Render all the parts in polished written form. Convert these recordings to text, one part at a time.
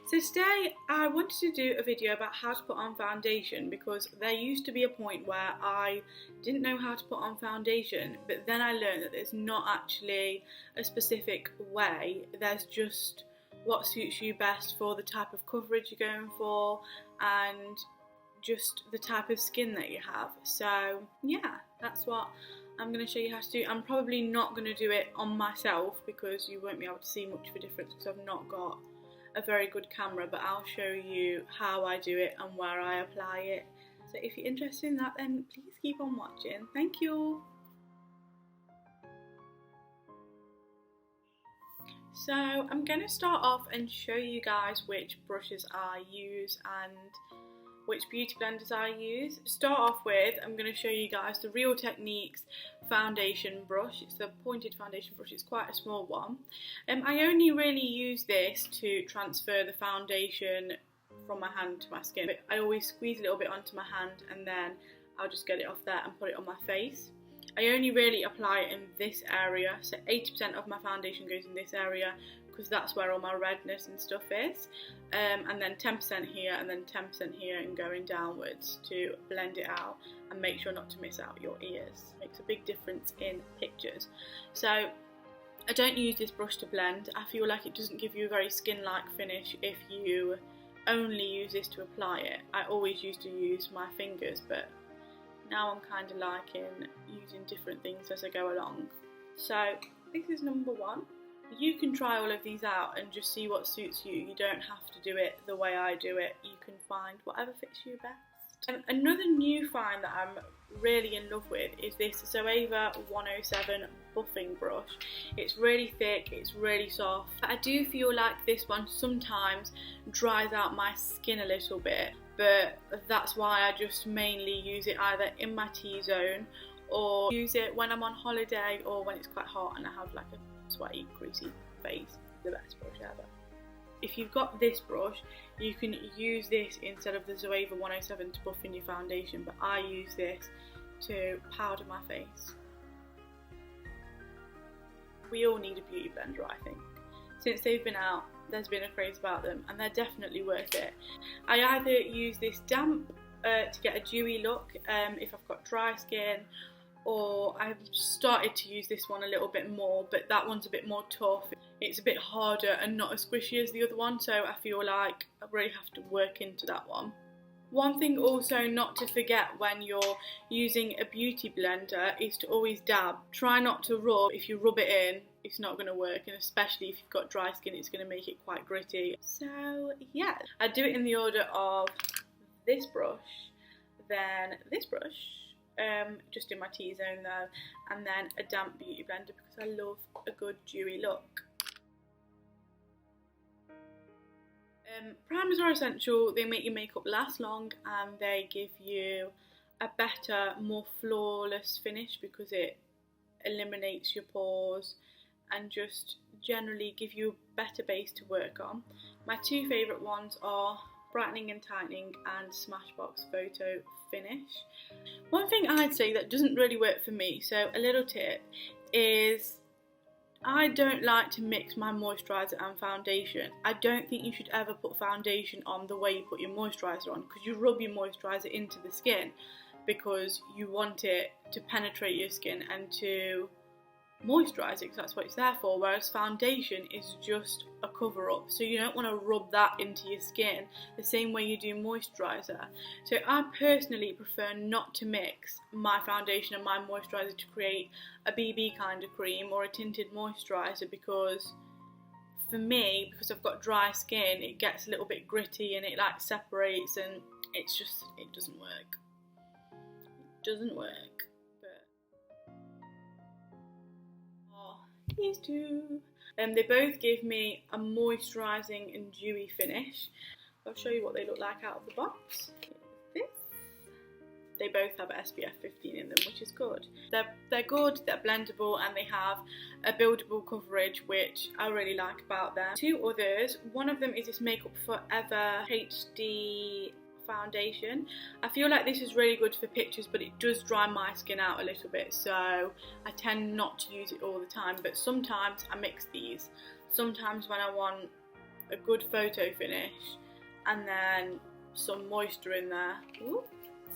So today I wanted to do a video about how to put on foundation, because there used to be a point where I didn't know how to put on foundation, but then I learned that there's not actually a specific way. There's just what suits you best for the type of coverage you're going for and just the type of skin that you have. So yeah, that's what I'm going to show you how to do. I'm probably not going to do it on myself because you won't be able to see much of a difference because I've not got a very good camera, but I'll show you how I do it and where I apply it. So if you're interested in that, then please keep on watching. Thank you. So I'm going to start off and show you guys which brushes I use and which beauty blenders I use. To start off with, I'm going to show you guys the RealTechniques foundation brush. It's the pointed foundation brush, it's quite a small one. I only really use this to transfer the foundation from my hand to my skin. But I always squeeze a little bit onto my hand and then I'll just get it off there and put it on my face. I only really apply it in this area, so 80% of my foundation goes in this area because that's where all my redness and stuff is, and then 10% here and then 10% here and going downwards to blend it out and make sure not to miss out your ears. Makes a big difference in pictures. So I don't use this brush to blend. I feel like it doesn't give you a very skin-like finish if you only use this to apply it. I always used to use my fingers, but now I'm kind of liking using different things as I go along. So this is number one. You can try all of these out and just see what suits you. You don't have to do it the way I do it. You can find whatever fits you best. Another new find that I'm really in love with is this Zoeva 107 buffing brush. It's really thick, it's really soft. I do feel like this one sometimes dries out my skin a little bit, but that's why I just mainly use it either in my T-zone or use it when I'm on holiday or when it's quite hot and I have like a sweaty, greasy face. The best brush ever. If you've got this brush, you can use this instead of the Zoeva 107 to buff in your foundation, but I use this to powder my face. We all need a beauty blender, I think. Since they've been out, there's been a craze about them and they're definitely worth it. I either use this damp to get a dewy look if I've got dry skin, or I've started to use this one a little bit more, but that one's a bit more tough. It's a bit harder and not as squishy as the other one, so I feel like I really have to work into that one. One thing also not to forget when you're using a beauty blender is to always dab. Try not to rub. If you rub it in, it's not going to work, and especially if you've got dry skin, it's going to make it quite gritty. So yeah, I do it in the order of this brush, then this brush, just in my T-zone though, and then a damp beauty blender because I love a good dewy look. Primers are essential. They make your makeup last long and they give you a better, more flawless finish because it eliminates your pores and just generally give you a better base to work on. My two favourite ones are Brightening and Tightening and Smashbox Photo Finish. One thing I'd say that doesn't really work for me, so a little tip, is I don't like to mix my moisturiser and foundation. I don't think you should ever put foundation on the way you put your moisturiser on, because you rub your moisturiser into the skin because you want it to penetrate your skin and to moisturise it, because that's what it's there for, whereas foundation is just a cover up, so you don't want to rub that into your skin the same way you do moisturiser. So I personally prefer not to mix my foundation and my moisturiser to create a BB kind of cream or a tinted moisturiser, because for me, because I've got dry skin, it gets a little bit gritty and it like separates and it's just, it doesn't work. It doesn't work. These two. They both give me a moisturising and dewy finish. I'll show you what they look like out of the box. This. They both have SPF 15 in them, which is good. They're good, they're blendable, and they have a buildable coverage, which I really like about them. Two others. One of them is this Makeup Forever HD foundation. I feel like this is really good for pictures, but it does dry my skin out a little bit, so I tend not to use it all the time, but sometimes I mix these. Sometimes when I want a good photo finish, and then some moisture in there. Ooh,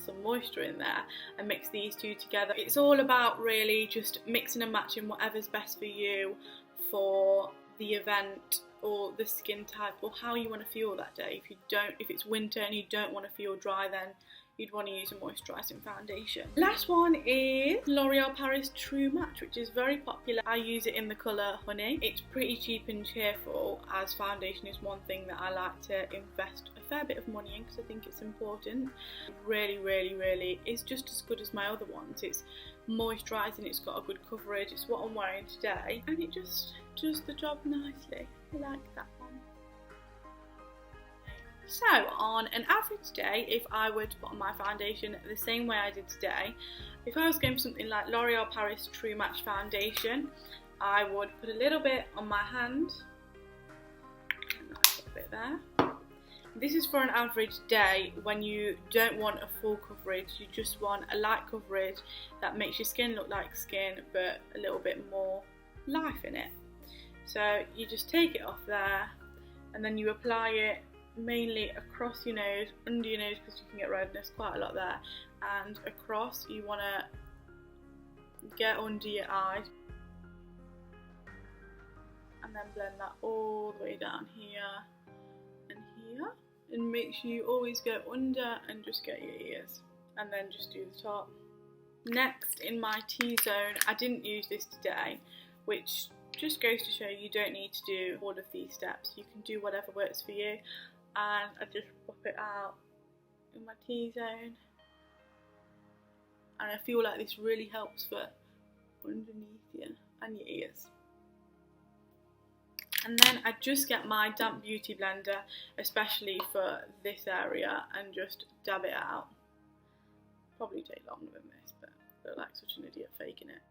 some moisture in there, and mix these two together. It's all about really just mixing and matching whatever's best for you for the event or the skin type or how you want to feel that day. If it's winter and you don't want to feel dry, then you'd want to use a moisturising foundation. Last one is L'Oreal Paris True Match, which is very popular. I use it in the colour Honey. It's pretty cheap and cheerful, as foundation is one thing that I like to invest a fair bit of money in because I think it's important. Really, really, really is just as good as my other ones. It's moisturising, it's got a good coverage, it's what I'm wearing today, and it just does the job nicely. I like that one. So on an average day, if I were to put on my foundation the same way I did today, if I was going for something like L'Oreal Paris True Match foundation, I would put a little bit on my hand, a nice little bit there. This is for an average day when you don't want a full coverage, you just want a light coverage that makes your skin look like skin but a little bit more life in it. So you just take it off there and then you apply it mainly across your nose, under your nose because you can get redness quite a lot there, and across. You want to get under your eyes and then blend that all the way down here and here, and make sure you always go under and just get your ears, and then just do the top. Next, in my T-zone, I didn't use this today, which just goes to show you don't need to do all of these steps. You can do whatever works for you. And I just pop it out in my T-zone, and I feel like this really helps for underneath you and your ears. And then I just get my damp beauty blender, especially for this area, and just dab it out. Probably take longer than this, but I look like such an idiot faking it.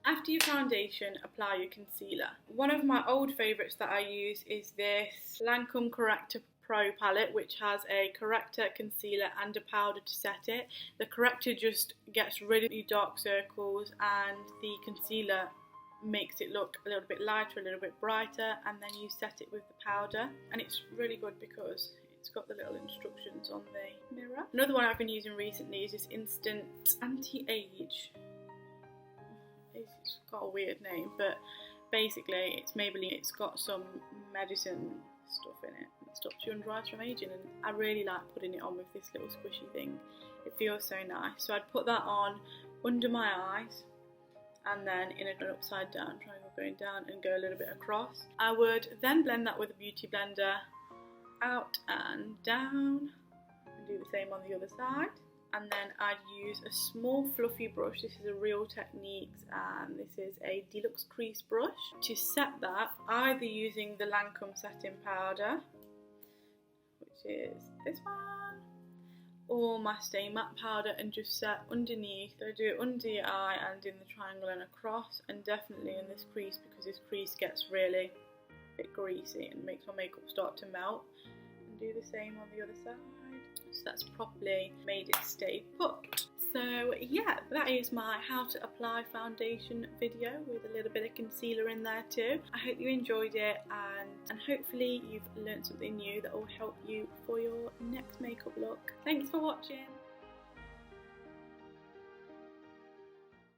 After your foundation, apply your concealer. One of my old favourites that I use is this Lancôme Corrector Pro palette, which has a corrector, concealer and a powder to set it. The corrector just gets rid of your dark circles, and the concealer makes it look a little bit lighter, a little bit brighter, and then you set it with the powder. And it's really good because it's got the little instructions on the mirror. Another one I've been using recently is this Instant Anti-Age. It's got a weird name, but basically it's Maybelline. It's got some medicine stuff in it. It stops your under eyes from aging, and I really like putting it on with this little squishy thing. It feels so nice. So I'd put that on under my eyes, and then in an upside down triangle going down, and go a little bit across. I would then blend that with a beauty blender out and down, and do the same on the other side. And then I'd use a small fluffy brush. This is a RealTechniques, and this is a deluxe crease brush. To set that, either using the Lancôme setting powder, which is this one, or my Stay Matte powder, and just set underneath. So do it under your eye and in the triangle and across, and definitely in this crease, because this crease gets really a bit greasy and makes my makeup start to melt. And do the same on the other side. So that's properly made it stay put. So yeah, that is my how to apply foundation video with a little bit of concealer in there too. I hope you enjoyed it, and hopefully you've learned something new that will help you for your next makeup look. Thanks for watching.